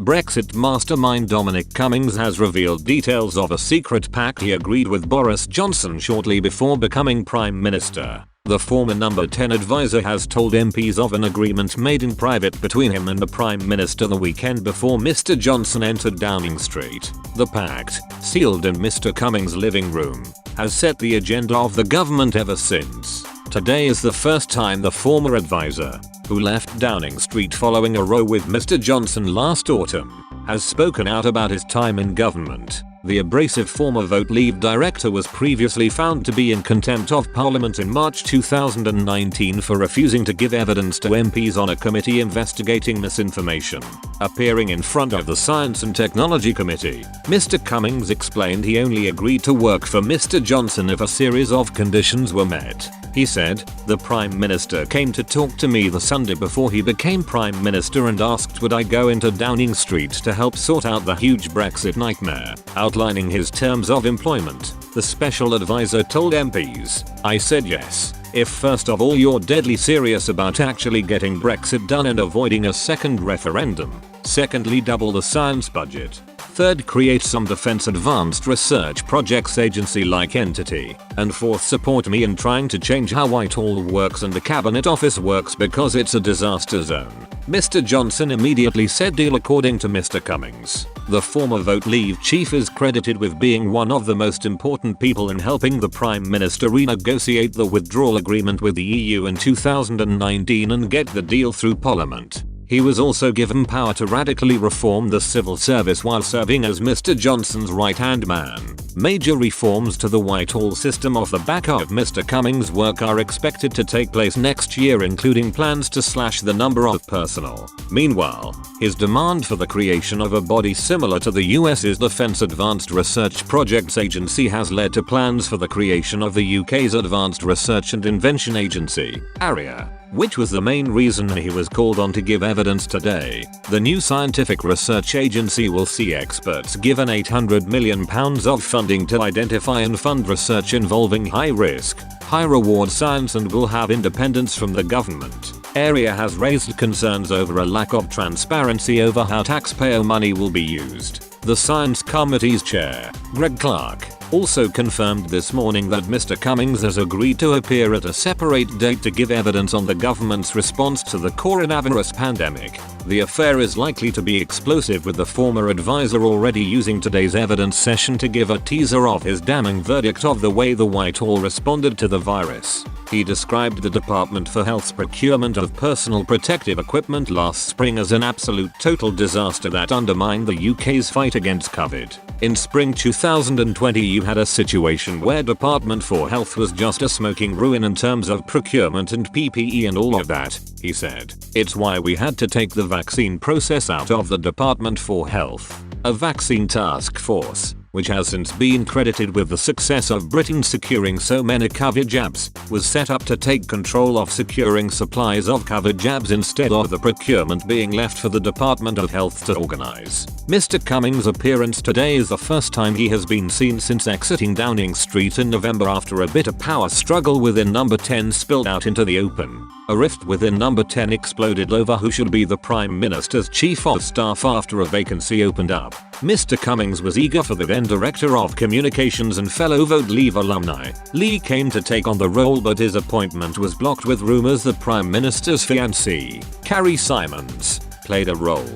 Brexit mastermind Dominic Cummings has revealed details of a secret pact he agreed with Boris Johnson shortly before becoming Prime Minister. The former number 10 advisor has told MPs of an agreement made in private between him and the Prime Minister the weekend before Mr. Johnson entered Downing Street. The pact, sealed in Mr. Cummings' living room, has set the agenda of the government ever since. Today is the first time the former advisor, who left Downing Street following a row with Mr. Johnson last autumn, has spoken out about his time in government. The abrasive former Vote Leave director was previously found to be in contempt of Parliament in March 2019 for refusing to give evidence to MPs on a committee investigating misinformation. Appearing in front of the Science and Technology Committee, Mr. Cummings explained he only agreed to work for Mr. Johnson if a series of conditions were met. He said, "The Prime Minister came to talk to me the Sunday before he became Prime Minister and asked would I go into Downing Street to help sort out the huge Brexit nightmare." Outlining his terms of employment, the special advisor told MPs, "I said yes. If first of all you're deadly serious about actually getting Brexit done and avoiding a second referendum. Secondly, double the science budget. Third, create some defense advanced research projects agency-like entity. And fourth, support me in trying to change how Whitehall works and the Cabinet Office works because it's a disaster zone." Mr. Johnson immediately said deal according to Mr. Cummings. The former Vote Leave chief is credited with being one of the most important people in helping the Prime Minister renegotiate the withdrawal agreement with the EU in 2019 and get the deal through Parliament. He was also given power to radically reform the civil service while serving as Mr. Johnson's right-hand man. Major reforms to the Whitehall system off the back of Mr. Cummings' work are expected to take place next year, including plans to slash the number of personnel. Meanwhile, his demand for the creation of a body similar to the US's Defense Advanced Research Projects Agency has led to plans for the creation of the UK's Advanced Research and Invention Agency, ARIA, which was the main reason he was called on to give evidence today. The new scientific research agency will see experts given £800 million of funding to identify and fund research involving high-risk, high-reward science and will have independence from the government. ARIA has raised concerns over a lack of transparency over how taxpayer money will be used. The Science Committee's chair, Greg Clark, also confirmed this morning that Mr. Cummings has agreed to appear at a separate date to give evidence on the government's response to the coronavirus pandemic. The affair is likely to be explosive, with the former advisor already using today's evidence session to give a teaser of his damning verdict of the way the Whitehall responded to the virus. He described the Department for Health's procurement of personal protective equipment last spring as an absolute total disaster that undermined the UK's fight against COVID. In spring 2020 you had a situation where Department for Health was just a smoking ruin in terms of procurement and PPE and all of that, he said. "It's why we had to take the vaccine process out of the Department for Health. A vaccine task force, which has since been credited with the success of Britain securing so many COVID jabs, was set up to take control of securing supplies of COVID jabs instead of the procurement being left for the Department of Health to organize." Mr. Cummings' appearance today is the first time he has been seen since exiting Downing Street in November after a bitter power struggle within number 10 spilled out into the open. A rift within number 10 exploded over who should be the Prime Minister's Chief of Staff after a vacancy opened up. Mr. Cummings was eager for the then Director of Communications and fellow Vote Leave alumni, Lee, came to take on the role, but his appointment was blocked with rumours that Prime Minister's fiancée, Carrie Simons, played a role.